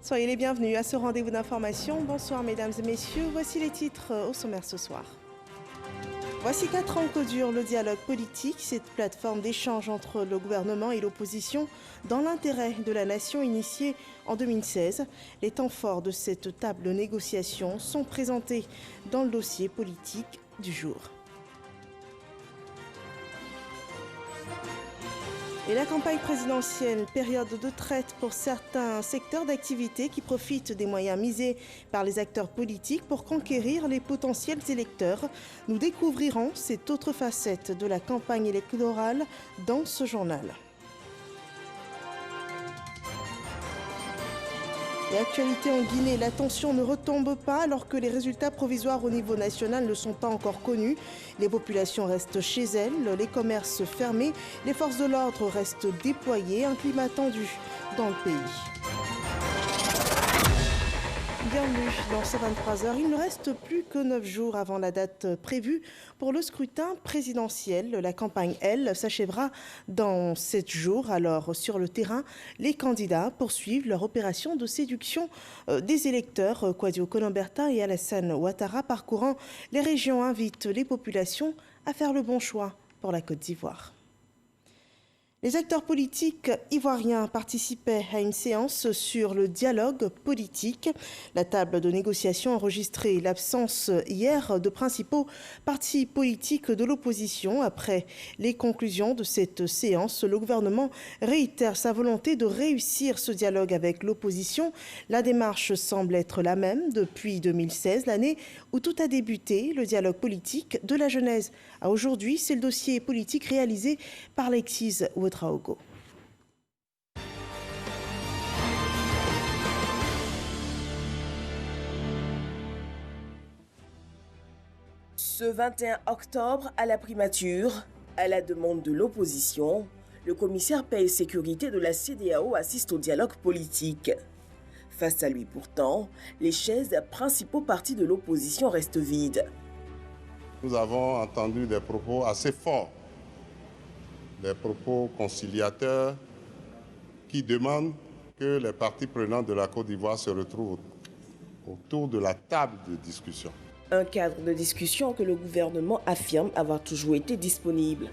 Soyez les bienvenus à ce rendez-vous d'information. Bonsoir mesdames et messieurs, voici les titres au sommaire ce soir. Voici 4 ans que dure le dialogue politique, cette plateforme d'échange entre le gouvernement et l'opposition dans l'intérêt de la nation initiée en 2016. Les temps forts de cette table de négociation sont présentés dans le dossier politique du jour. Et la campagne présidentielle, période de traite pour certains secteurs d'activité qui profitent des moyens misés par les acteurs politiques pour conquérir les potentiels électeurs. Nous découvrirons cette autre facette de la campagne électorale dans ce journal. Et actualité en Guinée, la tension ne retombe pas alors que les résultats provisoires au niveau national ne sont pas encore connus. Les populations restent chez elles, les commerces fermés, les forces de l'ordre restent déployées, un climat tendu dans le pays. Bienvenue dans ces 23 heures. Il ne reste plus que 9 jours avant la date prévue pour le scrutin présidentiel. La campagne, elle, s'achèvera dans 7 jours. Alors, sur le terrain, les candidats poursuivent leur opération de séduction des électeurs. Kwadio Konomberta et Alassane Ouattara, parcourant les régions, invitent les populations à faire le bon choix pour la Côte d'Ivoire. Les acteurs politiques ivoiriens participaient à une séance sur le dialogue politique. La table de négociation a enregistré l'absence hier de principaux partis politiques de l'opposition. Après les conclusions de cette séance, le gouvernement réitère sa volonté de réussir ce dialogue avec l'opposition. La démarche semble être la même depuis 2016, l'année où tout a débuté, le dialogue politique de la genèse à aujourd'hui. C'est le dossier politique réalisé par Alexis Ouedraogo. Ce 21 octobre, à la primature, à la demande de l'opposition, le commissaire paix et sécurité de la CEDEAO assiste au dialogue politique. Face à lui pourtant, les chaises des principaux partis de l'opposition restent vides. Nous avons entendu des propos assez forts, des propos conciliateurs qui demandent que les parties prenantes de la Côte d'Ivoire se retrouvent autour de la table de discussion. Un cadre de discussion que le gouvernement affirme avoir toujours été disponible.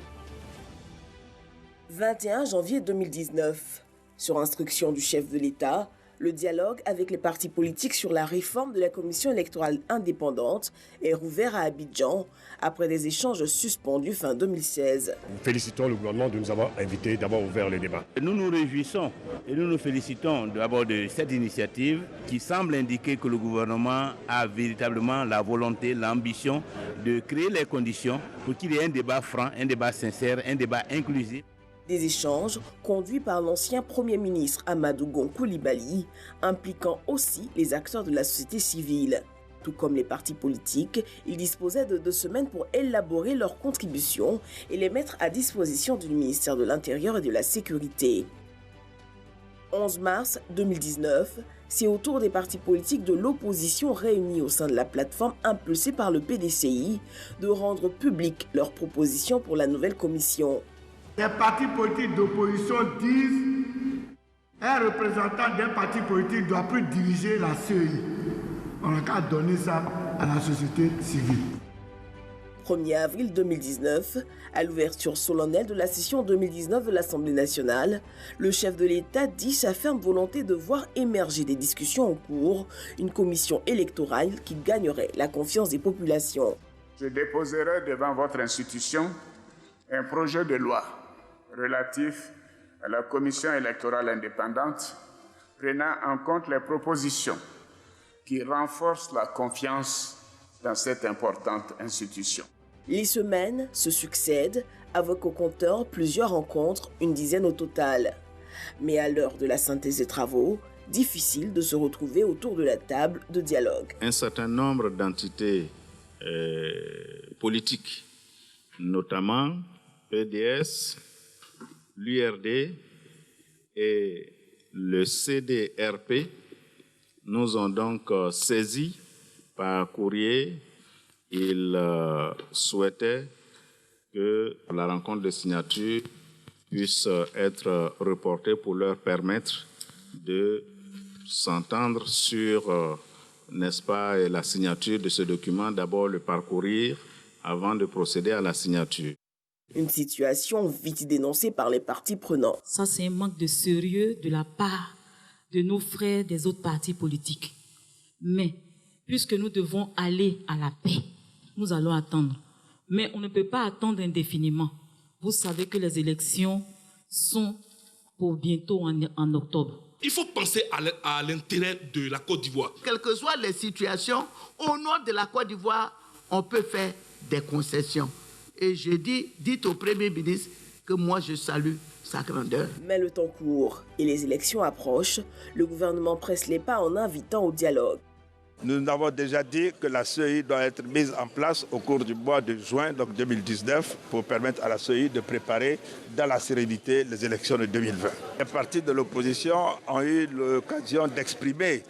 21 janvier 2019, sur instruction du chef de l'État, le dialogue avec les partis politiques sur la réforme de la commission électorale indépendante est rouvert à Abidjan après des échanges suspendus fin 2016. Nous félicitons le gouvernement de nous avoir invités d'avoir ouvert le débat. Nous nous réjouissons et nous nous félicitons d'abord de cette initiative qui semble indiquer que le gouvernement a véritablement la volonté, l'ambition de créer les conditions pour qu'il y ait un débat franc, un débat sincère, un débat inclusif. Des échanges conduits par l'ancien Premier ministre Amadou Gon Coulibaly, impliquant aussi les acteurs de la société civile. Tout comme les partis politiques, ils disposaient de 2 semaines pour élaborer leurs contributions et les mettre à disposition du ministère de l'Intérieur et de la Sécurité. 11 mars 2019, c'est au tour des partis politiques de l'opposition réunis au sein de la plateforme impulsée par le PDCI de rendre publiques leurs propositions pour la nouvelle commission. Les partis politiques d'opposition disent qu'un représentant d'un parti politique ne doit plus diriger la CEI. On n'a qu'à donner ça à la société civile. 1er avril 2019, à l'ouverture solennelle de la session 2019 de l'Assemblée nationale, le chef de l'État dit sa ferme volonté de voir émerger des discussions en cours, une commission électorale qui gagnerait la confiance des populations. Je déposerai devant votre institution un projet de loi relatif à la commission électorale indépendante, prenant en compte les propositions qui renforcent la confiance dans cette importante institution. Les semaines se succèdent, avec au compteur plusieurs rencontres, une dizaine au total. Mais à l'heure de la synthèse des travaux, difficile de se retrouver autour de la table de dialogue. Un certain nombre d'entités politiques, notamment PDS, l'URD et le CDRP, nous ont donc saisis par courrier. Ils souhaitaient que la rencontre de signature puisse être reportée pour leur permettre de s'entendre sur, n'est-ce pas, la signature de ce document, d'abord le parcourir avant de procéder à la signature. Une situation vite dénoncée par les parties prenantes. Ça, c'est un manque de sérieux de la part de nos frères des autres partis politiques. Mais, puisque nous devons aller à la paix, nous allons attendre. Mais on ne peut pas attendre indéfiniment. Vous savez que les élections sont pour bientôt en octobre. Il faut penser à l'intérêt de la Côte d'Ivoire. Quelles que soient les situations, au nom de la Côte d'Ivoire, on peut faire des concessions. Et je dis, dites au Premier ministre que moi je salue sa grandeur. Mais le temps court et les élections approchent. Le gouvernement presse les pas en invitant au dialogue. Nous avons déjà dit que la CEI doit être mise en place au cours du mois de juin donc 2019 pour permettre à la CEI de préparer dans la sérénité les élections de 2020. Les partis de l'opposition ont eu l'occasion d'exprimer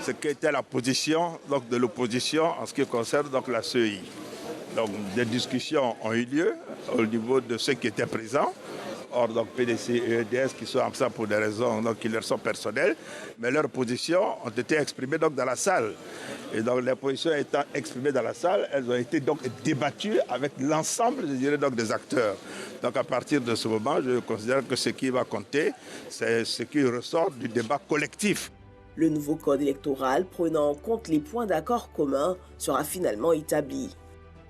ce qu'était la position donc, de l'opposition en ce qui concerne donc, la CEI. Donc, des discussions ont eu lieu au niveau de ceux qui étaient présents. Or, donc, PDC et EDS qui sont absents pour des raisons donc, qui leur sont personnelles, mais leurs positions ont été exprimées donc, dans la salle. Et donc, les positions étant exprimées dans la salle, elles ont été donc débattues avec l'ensemble, je dirais, donc, des acteurs. Donc, à partir de ce moment, je considère que ce qui va compter, c'est ce qui ressort du débat collectif. Le nouveau code électoral, prenant en compte les points d'accord communs, sera finalement établi.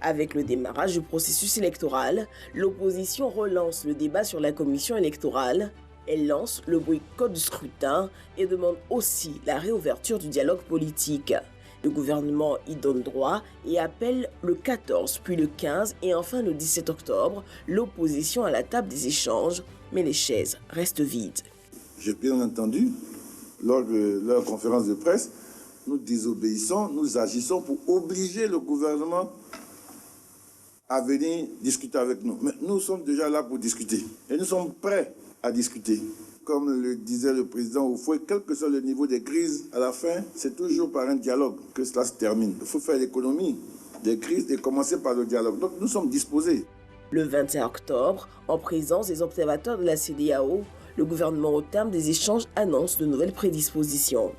Avec le démarrage du processus électoral, l'opposition relance le débat sur la commission électorale. Elle lance le boycott du scrutin et demande aussi la réouverture du dialogue politique. Le gouvernement y donne droit et appelle le 14, puis le 15 et enfin le 17 octobre l'opposition à la table des échanges, mais les chaises restent vides. J'ai bien entendu, lors de leur conférence de presse, nous désobéissons, nous agissons pour obliger le gouvernement à venir discuter avec nous. Mais nous sommes déjà là pour discuter. Et nous sommes prêts à discuter. Comme le disait le président Oufoué, quel que soit le niveau des crises, à la fin, c'est toujours par un dialogue que cela se termine. Il faut faire l'économie des crises et commencer par le dialogue. Donc nous sommes disposés. Le 21 octobre, en présence des observateurs de la CEDEAO, le gouvernement au terme des échanges annonce de nouvelles prédispositions.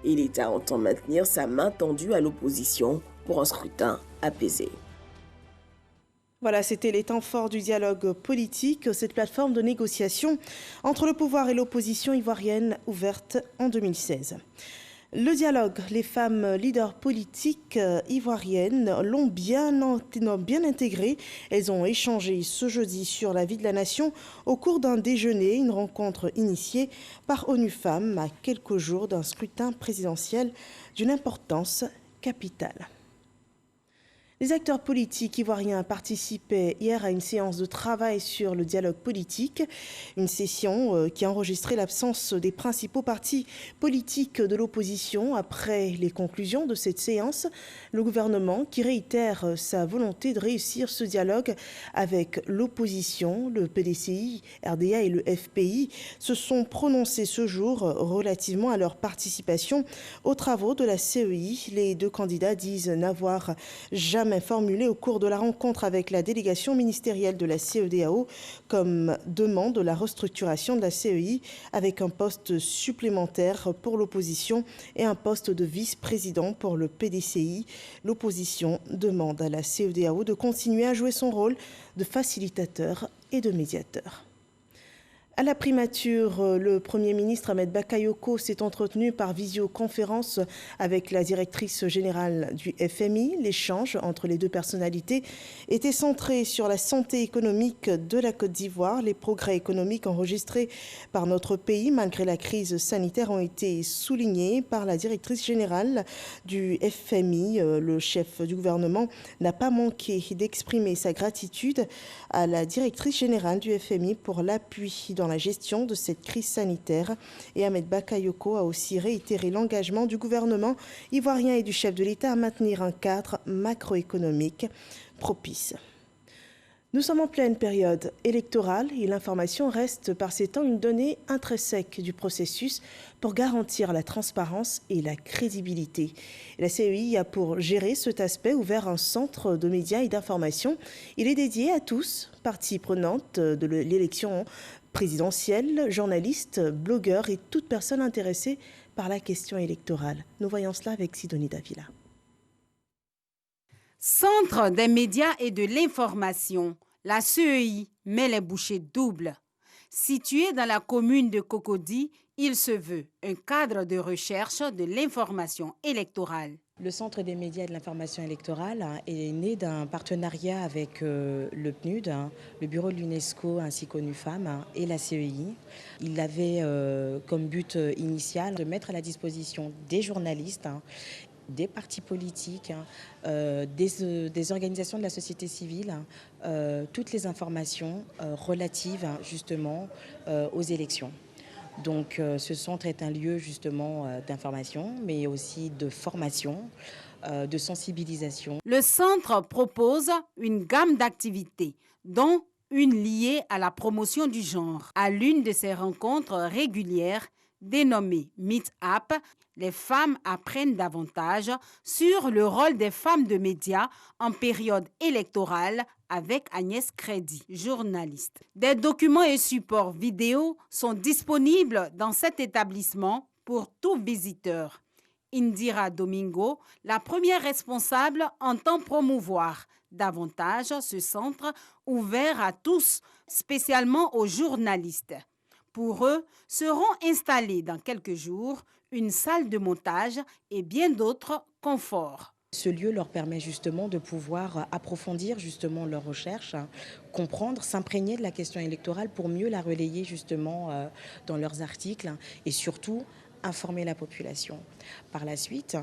Et l'État entend maintenir sa main tendue à l'opposition pour un scrutin apaisé. Voilà, c'était les temps forts du dialogue politique, cette plateforme de négociation entre le pouvoir et l'opposition ivoirienne ouverte en 2016. Le dialogue, les femmes leaders politiques ivoiriennes l'ont bien intégré. Elles ont échangé ce jeudi sur la vie de la nation au cours d'un déjeuner, une rencontre initiée par ONU Femmes à quelques jours d'un scrutin présidentiel d'une importance capitale. Les acteurs politiques ivoiriens participaient hier à une séance de travail sur le dialogue politique, une session qui a enregistré l'absence des principaux partis politiques de l'opposition. Après les conclusions de cette séance, le gouvernement, qui réitère sa volonté de réussir ce dialogue avec l'opposition, le PDCI, RDA et le FPI, se sont prononcés ce jour relativement à leur participation aux travaux de la CEI. Les deux candidats disent n'avoir jamais formulé au cours de la rencontre avec la délégation ministérielle de la CEDEAO comme demande la restructuration de la CEI avec un poste supplémentaire pour l'opposition et un poste de vice-président pour le PDCI. L'opposition demande à la CEDEAO de continuer à jouer son rôle de facilitateur et de médiateur. À la primature, le Premier ministre Ahmed Bakayoko s'est entretenu par visioconférence avec la directrice générale du FMI. L'échange entre les deux personnalités était centré sur la santé économique de la Côte d'Ivoire. Les progrès économiques enregistrés par notre pays malgré la crise sanitaire ont été soulignés par la directrice générale du FMI. Le chef du gouvernement n'a pas manqué d'exprimer sa gratitude à la directrice générale du FMI pour l'appui dans la gestion de cette crise sanitaire. Et Ahmed Bakayoko a aussi réitéré l'engagement du gouvernement ivoirien et du chef de l'État à maintenir un cadre macroéconomique propice. Nous sommes en pleine période électorale et l'information reste par ces temps une donnée intrinsèque du processus pour garantir la transparence et la crédibilité. La CEI a pour gérer cet aspect ouvert un centre de médias et d'information. Il est dédié à tous, parties prenantes de l'élection présidentielle, journalistes, blogueurs et toute personne intéressée par la question électorale. Nous voyons cela avec Sidonie Davila. Centre des médias et de l'information, la CEI met les bouchées doubles. Situé dans la commune de Cocody, il se veut un cadre de recherche de l'information électorale. Le Centre des médias et de l'information électorale est né d'un partenariat avec le PNUD, le bureau de l'UNESCO ainsi qu'ONU Femmes et la CEI. Il avait comme but initial de mettre à la disposition des journalistes, des partis politiques, des organisations de la société civile, toutes les informations relatives justement aux élections. Donc ce centre est un lieu justement d'information, mais aussi de formation, de sensibilisation. Le centre propose une gamme d'activités, dont une liée à la promotion du genre. À l'une de ses rencontres régulières, dénommée Meet Up, les femmes apprennent davantage sur le rôle des femmes de médias en période électorale avec Agnès Crédit, journaliste. Des documents et supports vidéo sont disponibles dans cet établissement pour tout visiteur. Indira Domingo, la première responsable, entend promouvoir davantage ce centre ouvert à tous, spécialement aux journalistes. Pour eux, seront installés dans quelques jours une salle de montage et bien d'autres conforts. Ce lieu leur permet justement de pouvoir approfondir justement leurs recherches, comprendre, s'imprégner de la question électorale pour mieux la relayer justement dans leurs articles et surtout informer la population. Par la suite,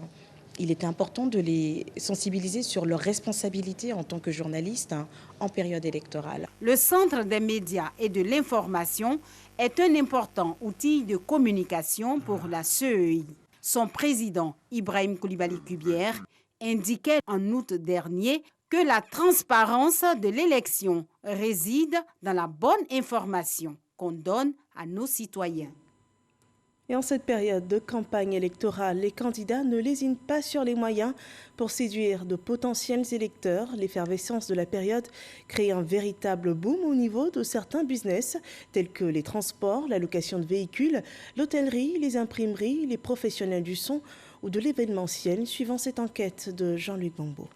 il est important de les sensibiliser sur leurs responsabilités en tant que journalistes en période électorale. Le Centre des médias et de l'information est un important outil de communication pour la CEI. Son président, Ibrahim Koulibaly-Kubière, indiquait en août dernier que la transparence de l'élection réside dans la bonne information qu'on donne à nos citoyens. Et en cette période de campagne électorale, les candidats ne lésinent pas sur les moyens pour séduire de potentiels électeurs. L'effervescence de la période crée un véritable boom au niveau de certains business, tels que les transports, la location de véhicules, l'hôtellerie, les imprimeries, les professionnels du son ou de l'événementiel, suivant cette enquête de Jean-Luc Bambo.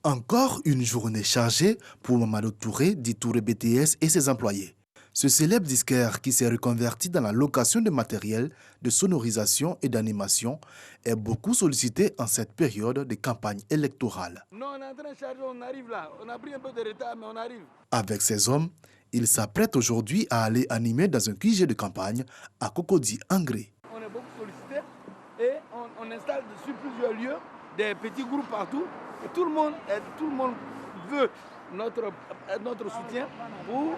Encore une journée chargée pour Mamadou Touré, dit Touré BTS et ses employés. Ce célèbre disquaire qui s'est reconverti dans la location de matériel, de sonorisation et d'animation est beaucoup sollicité en cette période de campagne électorale. Non, on est en train de charger, on arrive là. On a pris un peu de retard, mais on arrive. Avec ses hommes, il s'apprête aujourd'hui à aller animer dans un QG de campagne à Cocody, Angré. On est beaucoup sollicité et on installe sur plusieurs lieux des petits groupes partout. Et tout le monde veut notre soutien pour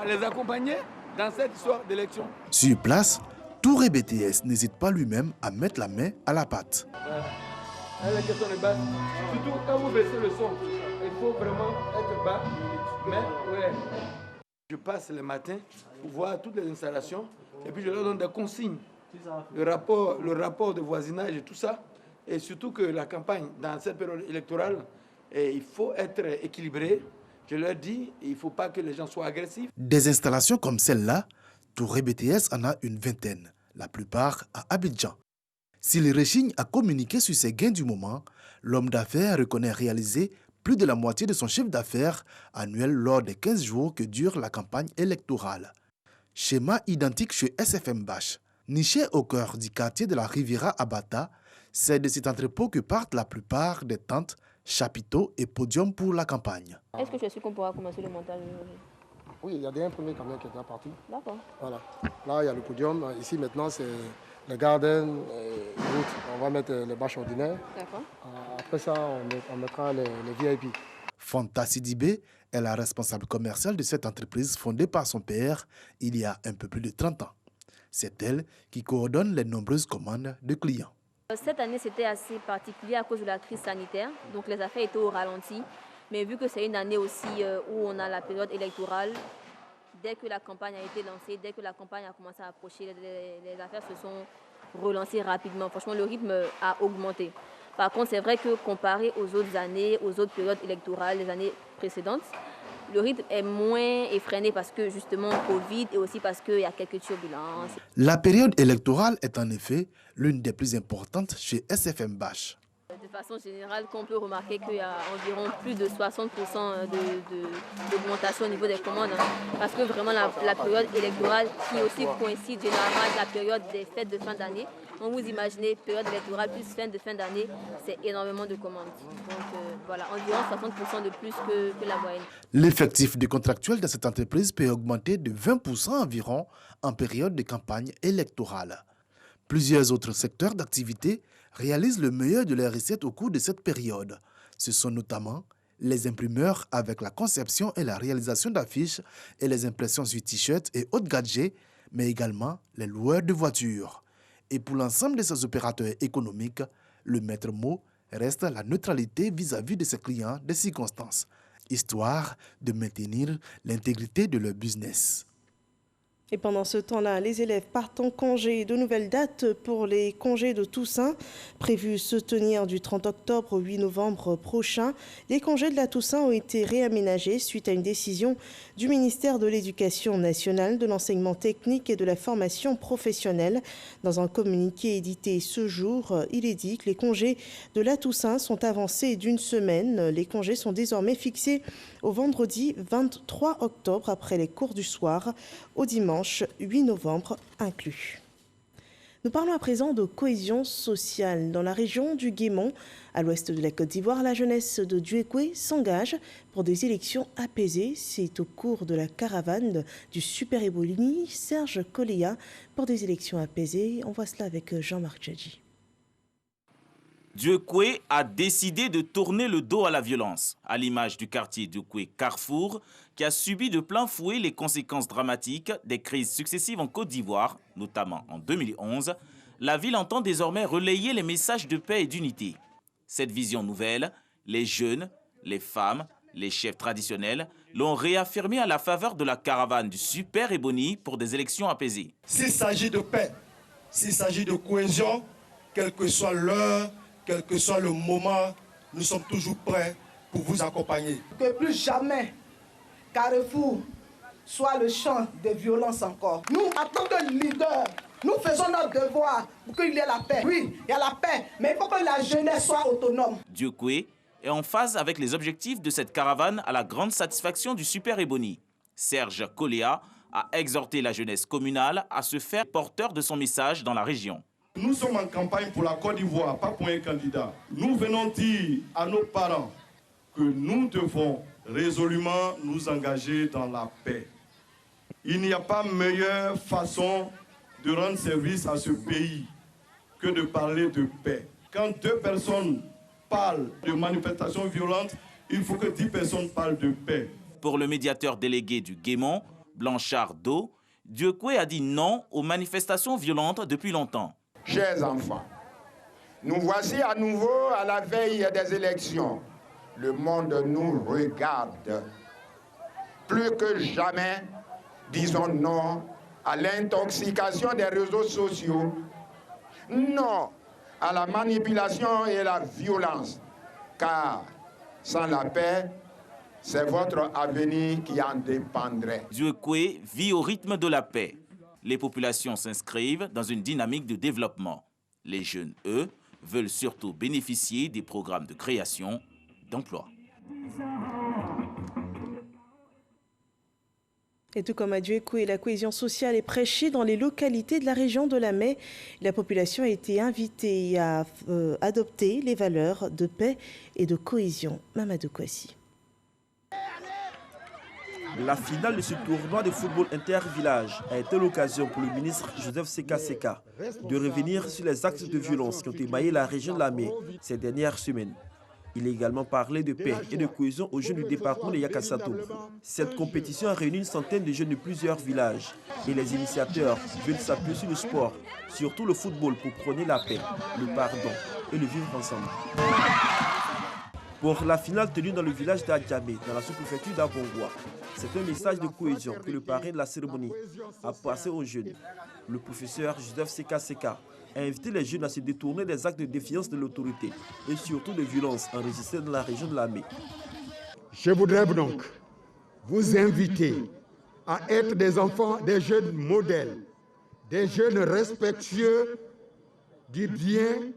les accompagner dans cette histoire d'élection. Sur place, Touré BTS n'hésite pas lui-même à mettre la main à la pâte. La question est basse. Surtout quand vous baissez le son, il faut vraiment être bas. Mais ouais, je passe le matin pour voir toutes les installations et puis je leur donne des consignes. Le rapport de voisinage et tout ça. Et surtout que la campagne, dans cette période électorale, il faut être équilibré. Je leur dis, il ne faut pas que les gens soient agressifs. Des installations comme celle-là, Touré BTS en a une vingtaine, la plupart à Abidjan. S'il rechigne à communiquer sur ses gains du moment, l'homme d'affaires reconnaît réaliser plus de la moitié de son chiffre d'affaires annuel lors des 15 jours que dure la campagne électorale. Schéma identique chez SFM Bach. Niché au cœur du quartier de la Riviera à Bata, c'est de cet entrepôt que partent la plupart des tentes, chapiteaux et podiums pour la campagne. Est-ce que je suis qu'on pourra commencer le montage aujourd'hui? Oui, il y a déjà un premier camion qui est déjà parti. D'accord. Voilà. Là, il y a le podium. Ici, maintenant, c'est le garden, route. On va mettre les bâches ordinaires. D'accord. Après ça, on mettra les VIP. Fanta Sidibé est la responsable commerciale de cette entreprise fondée par son père il y a un peu plus de 30 ans. C'est elle qui coordonne les nombreuses commandes de clients. Cette année, c'était assez particulier à cause de la crise sanitaire, donc les affaires étaient au ralenti. Mais vu que c'est une année aussi où on a la période électorale, dès que la campagne a été lancée, dès que la campagne a commencé à approcher, les affaires se sont relancées rapidement. Franchement, le rythme a augmenté. Par contre, c'est vrai que comparé aux autres années, aux autres périodes électorales, les années précédentes, le rythme est moins effréné parce que justement Covid et aussi parce qu'il y a quelques turbulences. La période électorale est en effet l'une des plus importantes chez SFM Bâche. De façon générale, on peut remarquer qu'il y a environ plus de 60% d'augmentation au niveau des commandes. Parce que vraiment la période électorale qui aussi coïncide généralement avec la période des fêtes de fin d'année. Donc vous imaginez, période électorale plus fin d'année, c'est énormément de commandes. Donc voilà, environ 60% de plus que la moyenne. L'effectif des contractuels de cette entreprise peut augmenter de 20% environ en période de campagne électorale. Plusieurs autres secteurs d'activité réalisent le meilleur de leurs recettes au cours de cette période. Ce sont notamment les imprimeurs avec la conception et la réalisation d'affiches et les impressions sur t-shirts et autres gadgets, mais également les loueurs de voitures. Et pour l'ensemble de ces opérateurs économiques, le maître mot reste la neutralité vis-à-vis de ses clients de circonstances, histoire de maintenir l'intégrité de leur business. Et pendant ce temps-là, les élèves partent en congé. De nouvelles dates pour les congés de Toussaint, prévus se tenir du 30 octobre au 8 novembre prochain. Les congés de la Toussaint ont été réaménagés suite à une décision du ministère de l'Éducation nationale, de l'enseignement technique et de la formation professionnelle. Dans un communiqué édité ce jour, il est dit que les congés de la Toussaint sont avancés d'une semaine. Les congés sont désormais fixés au vendredi 23 octobre après les cours du soir, au dimanche 8 novembre inclus. Nous parlons à présent de cohésion sociale. Dans la région du Guémont, à l'ouest de la Côte d'Ivoire, la jeunesse de Duékoué s'engage pour des élections apaisées. C'est au cours de la caravane du Super Eboli, Serge Koléa, pour des élections apaisées. On voit cela avec Jean-Marc Djadji. Duékoué a décidé de tourner le dos à la violence, à l'image du quartier Duékoué Carrefour, qui a subi de plein fouet les conséquences dramatiques des crises successives en Côte d'Ivoire, notamment en 2011. La ville entend désormais relayer les messages de paix et d'unité. Cette vision nouvelle, les jeunes, les femmes, les chefs traditionnels l'ont réaffirmé à la faveur de la caravane du Super Ebony pour des élections apaisées. S'il s'agit de paix, s'il s'agit de cohésion, quelle que soit l'heure, quel que soit le moment, nous sommes toujours prêts pour vous accompagner. Que plus jamais Carrefour soit le champ des violences encore. Nous, en tant que leaders, nous faisons notre devoir pour qu'il y ait la paix. Oui, il y a la paix, mais il faut que la jeunesse soit autonome. Duékoué est en phase avec les objectifs de cette caravane à la grande satisfaction du Super Ebony. Serge Koléa a exhorté la jeunesse communale à se faire porteur de son message dans la région. Nous sommes en campagne pour la Côte d'Ivoire, pas pour un candidat. Nous venons dire à nos parents que nous devons résolument nous engager dans la paix. Il n'y a pas meilleure façon de rendre service à ce pays que de parler de paix. Quand 2 personnes parlent de manifestations violentes, il faut que 10 personnes parlent de paix. Pour le médiateur délégué du Guémont, Blanchard Do, Duékoué a dit non aux manifestations violentes depuis longtemps. Chers enfants, nous voici à nouveau à la veille des élections. Le monde nous regarde. Plus que jamais, disons non à l'intoxication des réseaux sociaux, non à la manipulation et la violence, car sans la paix, c'est votre avenir qui en dépendrait. Duékoué vit au rythme de la paix. Les populations s'inscrivent dans une dynamique de développement. Les jeunes, eux, veulent surtout bénéficier des programmes de création d'emplois. Et tout comme à Duékoué, la cohésion sociale est prêchée dans les localités de la région de la Mai. La population a été invitée à adopter les valeurs de paix et de cohésion. Mamadou Kouassi. La finale de ce tournoi de football inter-village a été l'occasion pour le ministre Joseph Seka Seka de revenir sur les actes de violence qui ont émaillé la région de la Mai ces dernières semaines. Il a également parlé de paix et de cohésion aux jeunes du département de Yakassato. Cette compétition a réuni une centaine de jeunes de plusieurs villages et les initiateurs veulent s'appuyer sur le sport, surtout le football, pour prôner la paix, le pardon et le vivre ensemble. pour la finale tenue dans le village d'Adjamé, dans la sous-préfecture d'Abongwa. C'est un message de cohésion que le parrain de la cérémonie a passé aux jeunes. Le professeur Joseph Seka a invité les jeunes à se détourner des actes de défiance de l'autorité et surtout de violences enregistrées dans la région de Lamé. Je voudrais donc vous inviter à être des enfants, des jeunes modèles, des jeunes respectueux du bien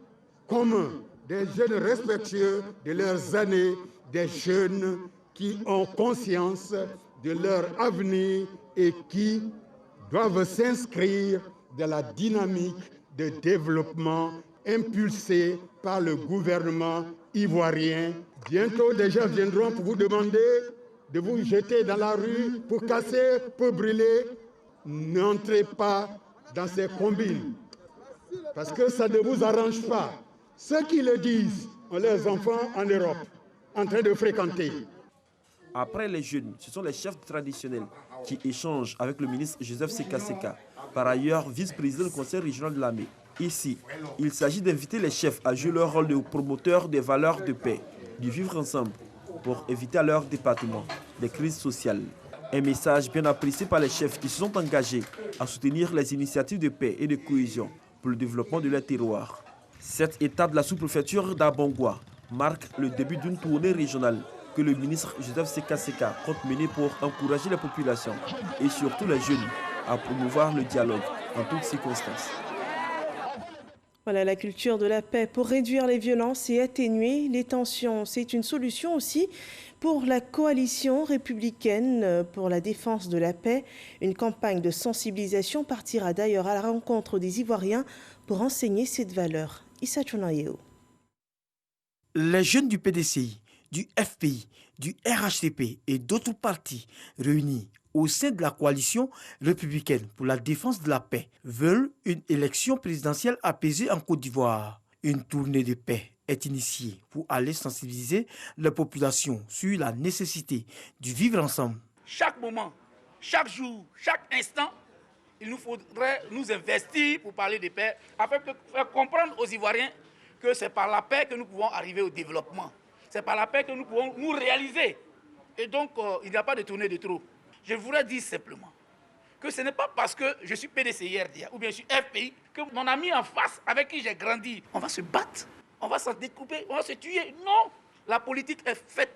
commun, des jeunes respectueux de leurs années, des jeunes qui ont conscience de leur avenir et qui doivent s'inscrire dans la dynamique de développement impulsée par le gouvernement ivoirien. Bientôt, des gens viendront pour vous demander de vous jeter dans la rue pour casser, pour brûler. N'entrez pas dans ces combines, parce que ça ne vous arrange pas. Ceux qui le disent ont leurs enfants en Europe, en train de fréquenter. Après les jeunes, ce sont les chefs traditionnels qui échangent avec le ministre Joseph Seka, par ailleurs vice-président du conseil régional de Lamé. Ici, il s'agit d'inviter les chefs à jouer leur rôle de promoteurs des valeurs de paix, du vivre ensemble, pour éviter à leur département des crises sociales. Un message bien apprécié par les chefs qui se sont engagés à soutenir les initiatives de paix et de cohésion pour le développement de leur terroir. Cette étape de la sous-préfecture d'Abongwa marque le début d'une tournée régionale que le ministre Joseph Seka compte mener pour encourager les populations et surtout les jeunes à promouvoir le dialogue en toutes circonstances. Voilà la culture de la paix pour réduire les violences et atténuer les tensions. C'est une solution aussi pour la coalition républicaine pour la défense de la paix. Une campagne de sensibilisation partira d'ailleurs à la rencontre des Ivoiriens pour enseigner cette valeur. Issa Chonayeo. Les jeunes du PDCI, du FPI, du RHDP et d'autres partis réunis au sein de la coalition républicaine pour la défense de la paix veulent une élection présidentielle apaisée en Côte d'Ivoire. Une tournée de paix est initiée pour aller sensibiliser la population sur la nécessité du vivre ensemble. Chaque moment, chaque jour, chaque instant, il nous faudrait nous investir pour parler de paix, afin de faire comprendre aux Ivoiriens que c'est par la paix que nous pouvons arriver au développement. C'est par la paix que nous pouvons nous réaliser. Et donc, il n'y a pas de tournée de trop. Je voudrais dire simplement que ce n'est pas parce que je suis PDCI-RDA ou bien je suis FPI que mon ami en face, avec qui j'ai grandi, on va se battre, on va s'en découper, on va se tuer. Non, la politique est faite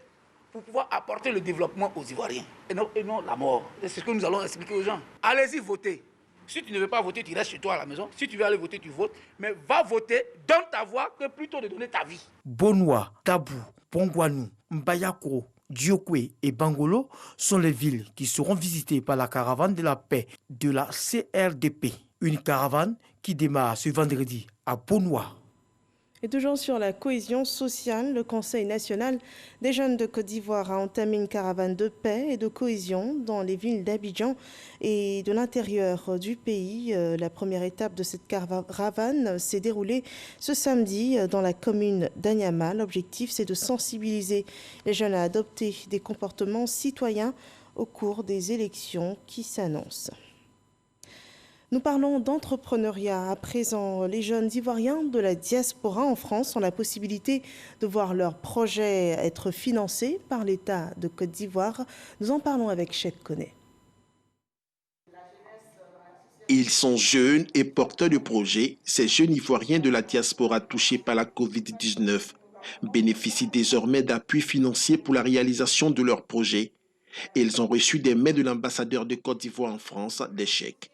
pour pouvoir apporter le développement aux Ivoiriens et non la mort. C'est ce que nous allons expliquer aux gens. Allez-y voter. Si tu ne veux pas voter, tu restes chez toi à la maison. Si tu veux aller voter, tu votes. Mais va voter, donne ta voix que plutôt de donner ta vie. Bonnois, Tabou, Pongwanou, Mbayakoro, Diokwe et Bangolo sont les villes qui seront visitées par la caravane de la paix de la CRDP. Une caravane qui démarre ce vendredi à Bonnois. Et toujours sur la cohésion sociale, le Conseil national des jeunes de Côte d'Ivoire a entamé une caravane de paix et de cohésion dans les villes d'Abidjan et de l'intérieur du pays. La première étape de cette caravane s'est déroulée ce samedi dans la commune d'Anyama. L'objectif, c'est de sensibiliser les jeunes à adopter des comportements citoyens au cours des élections qui s'annoncent. Nous parlons d'entrepreneuriat. À présent, les jeunes Ivoiriens de la diaspora en France ont la possibilité de voir leurs projets être financés par l'État de Côte d'Ivoire. Nous en parlons avec Cheikh Koné. Ils sont jeunes et porteurs de projets. Ces jeunes Ivoiriens de la diaspora touchés par la Covid-19 bénéficient désormais d'appuis financiers pour la réalisation de leurs projets. Ils ont reçu des mails de l'ambassadeur de Côte d'Ivoire en France des chèques.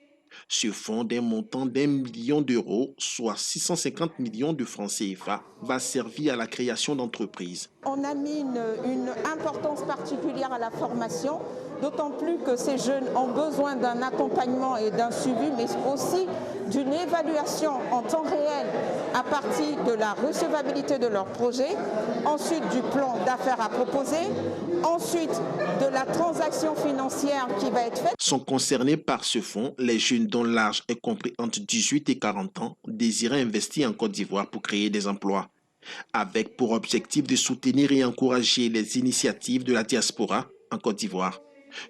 Ce fonds d'un montant d'1 million d'euros, soit 650 millions de francs CFA, va servir à la création d'entreprises. On a mis une importance particulière à la formation, d'autant plus que ces jeunes ont besoin d'un accompagnement et d'un suivi, mais aussi d'une évaluation en temps réel à partir de la recevabilité de leur projet, ensuite du plan d'affaires à proposer, ensuite de la transaction financière qui va être faite. Sont concernés par ce fonds les jeunes dont l'âge est compris entre 18 et 40 ans, désirant investir en Côte d'Ivoire pour créer des emplois, avec pour objectif de soutenir et encourager les initiatives de la diaspora en Côte d'Ivoire.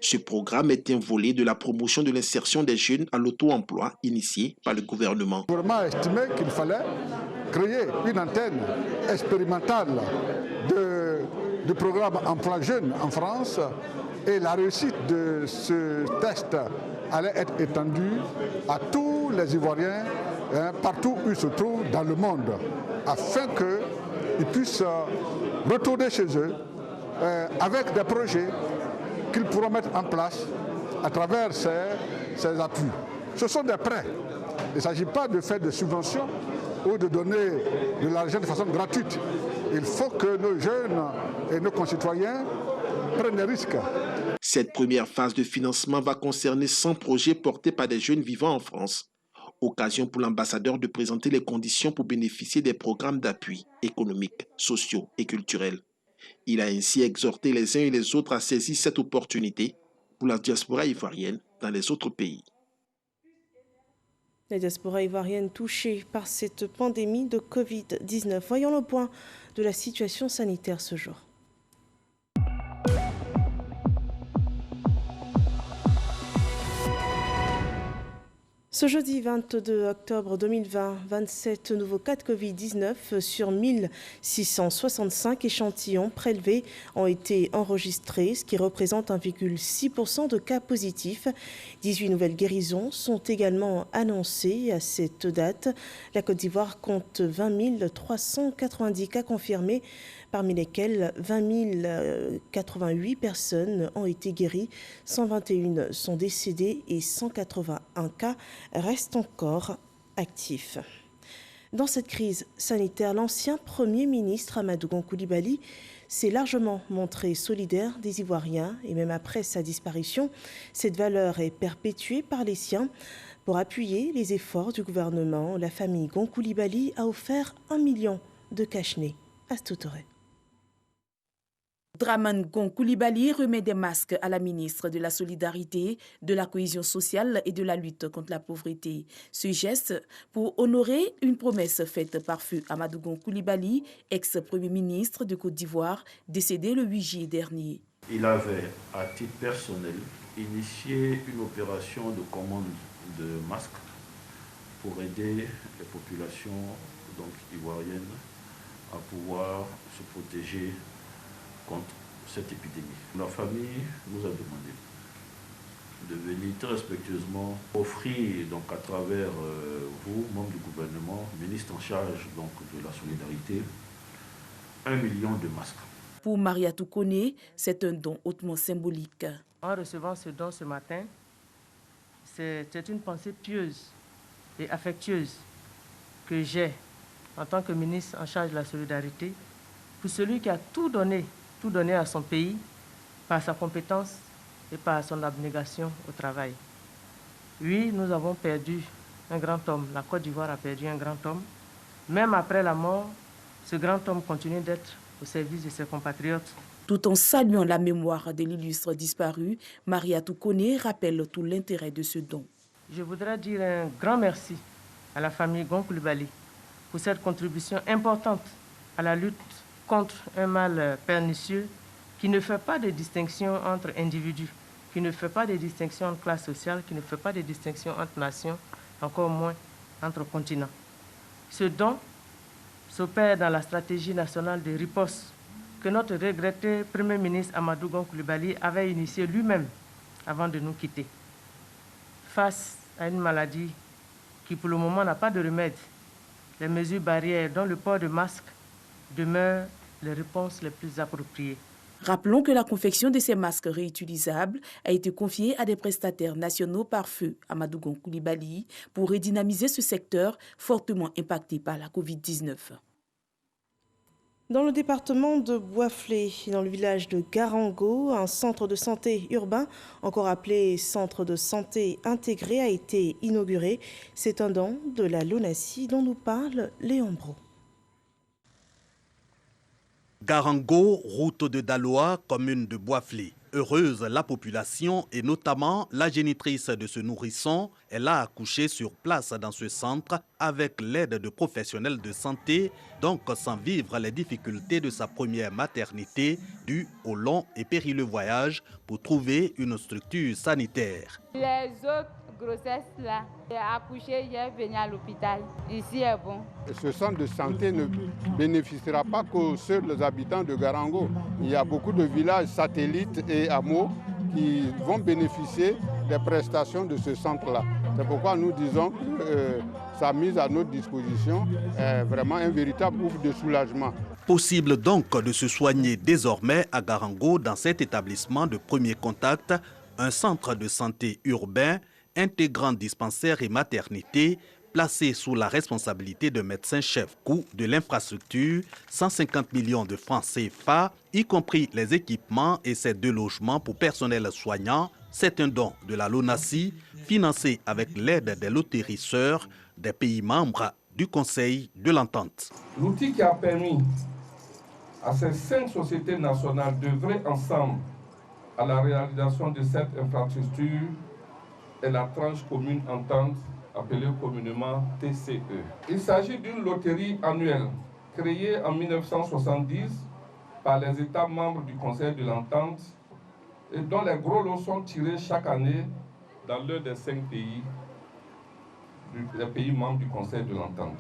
Ce programme est un volet de la promotion de l'insertion des jeunes à l'auto-emploi initié par le gouvernement. Le gouvernement a estimé qu'il fallait créer une antenne expérimentale de du programme Emploi Jeune en France et la réussite de ce test allait être étendue à tous les Ivoiriens, partout où ils se trouvent dans le monde, afin qu'ils puissent retourner chez eux avec des projets qu'ils pourront mettre en place à travers ces appuis. Ce sont des prêts. Il ne s'agit pas de faire des subventions ou de donner de l'argent de façon gratuite. Il faut que nos jeunes et nos concitoyens prennent des risques. Cette première phase de financement va concerner 100 projets portés par des jeunes vivant en France. Occasion pour l'ambassadeur de présenter les conditions pour bénéficier des programmes d'appui économiques, sociaux et culturels. Il a ainsi exhorté les uns et les autres à saisir cette opportunité pour la diaspora ivoirienne dans les autres pays. La diaspora ivoirienne touchée par cette pandémie de Covid-19. Voyons le point de la situation sanitaire ce jour. Ce jeudi 22 octobre 2020, 27 nouveaux cas de Covid-19 sur 1665 échantillons prélevés ont été enregistrés, ce qui représente 1,6% de cas positifs. 18 nouvelles guérisons sont également annoncées à cette date. La Côte d'Ivoire compte 20 390 cas confirmés, parmi lesquels 20 088 personnes ont été guéries, 121 sont décédées et 181 cas restent encore actifs. Dans cette crise sanitaire, l'ancien Premier ministre Amadou Gon Coulibaly s'est largement montré solidaire des Ivoiriens et même après sa disparition, cette valeur est perpétuée par les siens. Pour appuyer les efforts du gouvernement, la famille Gon Coulibaly a offert 1 million de cache-nez à Stoutoré. Dramane Gon Coulibaly remet des masques à la ministre de la Solidarité, de la Cohésion sociale et de la lutte contre la pauvreté. Ce geste pour honorer une promesse faite par feu Amadou Gon Coulibaly, ex-premier ministre de Côte d'Ivoire, décédé le 8 juillet dernier. Il avait, à titre personnel, initié une opération de commande de masques pour aider les populations ivoiriennes à pouvoir se protéger contre cette épidémie. La famille nous a demandé de venir très respectueusement offrir à travers vous, membres du gouvernement, ministre en charge de la solidarité, 1 million de masques. Pour Mariatou Koné, c'est un don hautement symbolique. En recevant ce don ce matin, c'est une pensée pieuse et affectueuse que j'ai en tant que ministre en charge de la solidarité pour celui qui a tout donné à son pays par sa compétence et par son abnégation au travail. Oui, nous avons perdu un grand homme. La Côte d'Ivoire a perdu un grand homme. Même après la mort, ce grand homme continue d'être au service de ses compatriotes. Tout en saluant la mémoire de l'illustre disparu, Mariatou Koné rappelle tout l'intérêt de ce don. Je voudrais dire un grand merci à la famille Gon Coulibaly pour cette contribution importante à la lutte contre un mal pernicieux qui ne fait pas de distinction entre individus, qui ne fait pas de distinction entre classes sociales, qui ne fait pas de distinction entre nations, encore moins entre continents. Ce don s'opère dans la stratégie nationale de riposte que notre regretté Premier ministre Amadou Gon Coulibaly avait initié lui-même avant de nous quitter. Face à une maladie qui pour le moment n'a pas de remède, les mesures barrières dont le port de masque demeurent les réponses les plus appropriées. Rappelons que la confection de ces masques réutilisables a été confiée à des prestataires nationaux par feu Amadou Gon Coulibaly pour redynamiser ce secteur fortement impacté par la Covid-19. Dans le département de Bouaflé, dans le village de Garango, un centre de santé urbain, encore appelé centre de santé intégré, a été inauguré. C'est un don de la LONASI dont nous parle Léon Bro. Garango, route de Daloa, commune de Bouaflé. Heureuse la population et notamment la génitrice de ce nourrisson, elle a accouché sur place dans ce centre avec l'aide de professionnels de santé, donc sans vivre les difficultés de sa première maternité dues au long et périlleux voyage pour trouver une structure sanitaire. Les autres grossesse là. J'ai accouché, j'ai venu à l'hôpital. Ici est bon. Ce centre de santé ne bénéficiera pas qu'aux seuls habitants de Garango. Il y a beaucoup de villages satellites et hameaux qui vont bénéficier des prestations de ce centre-là. C'est pourquoi nous disons que sa mise à notre disposition est vraiment un véritable ouf de soulagement. Possible donc de se soigner désormais à Garango dans cet établissement de premier contact, un centre de santé urbain intégrant dispensaire et maternité, placé sous la responsabilité de médecin-chef. Coût de l'infrastructure, 150 millions de francs CFA, y compris les équipements et ces 2 logements pour personnel soignant. C'est un don de la LONASI, financé avec l'aide des loteries sœurs des pays membres du Conseil de l'Entente. L'outil qui a permis à ces 5 sociétés nationales d'œuvrer ensemble à la réalisation de cette infrastructure est la tranche commune entente appelée communément TCE. Il s'agit d'une loterie annuelle créée en 1970 par les États membres du Conseil de l'Entente et dont les gros lots sont tirés chaque année dans l'un des 5 pays, des pays membres du Conseil de l'Entente.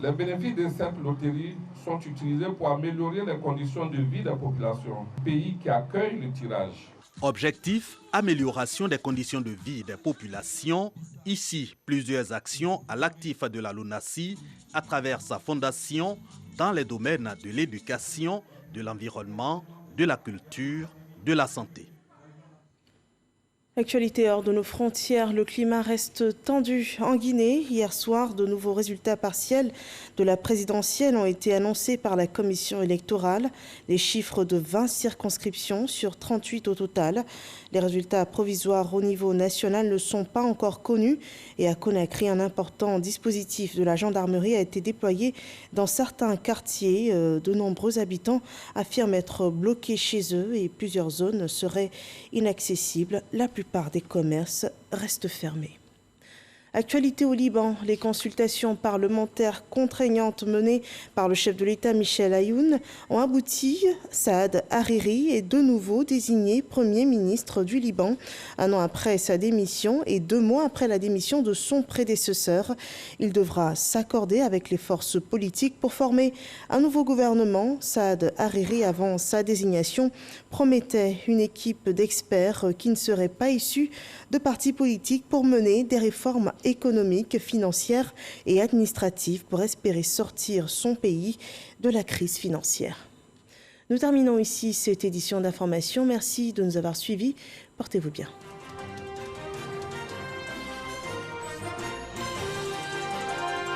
Les bénéfices de cette loterie sont utilisés pour améliorer les conditions de vie des populations, pays qui accueillent le tirage. Objectif, amélioration des conditions de vie des populations. Ici, plusieurs actions à l'actif de la LONASI à travers sa fondation dans les domaines de l'éducation, de l'environnement, de la culture, de la santé. Actualité hors de nos frontières, le climat reste tendu en Guinée. Hier soir, de nouveaux résultats partiels de la présidentielle ont été annoncés par la commission électorale. Les chiffres de 20 circonscriptions sur 38 au total. Les résultats provisoires au niveau national ne sont pas encore connus et à Conakry, un important dispositif de la gendarmerie a été déployé dans certains quartiers. De nombreux habitants affirment être bloqués chez eux et plusieurs zones seraient inaccessibles. La plupart des commerces restent fermés. Actualité au Liban, les consultations parlementaires contraignantes menées par le chef de l'État Michel Aoun ont abouti. Saad Hariri est de nouveau désigné Premier ministre du Liban, 1 an après sa démission et 2 mois après la démission de son prédécesseur. Il devra s'accorder avec les forces politiques pour former un nouveau gouvernement. Saad Hariri, avant sa désignation, promettait une équipe d'experts qui ne serait pas issue de partis politiques pour mener des réformes économiques, financières et administratives pour espérer sortir son pays de la crise financière. Nous terminons ici cette édition d'information. Merci de nous avoir suivis. Portez-vous bien.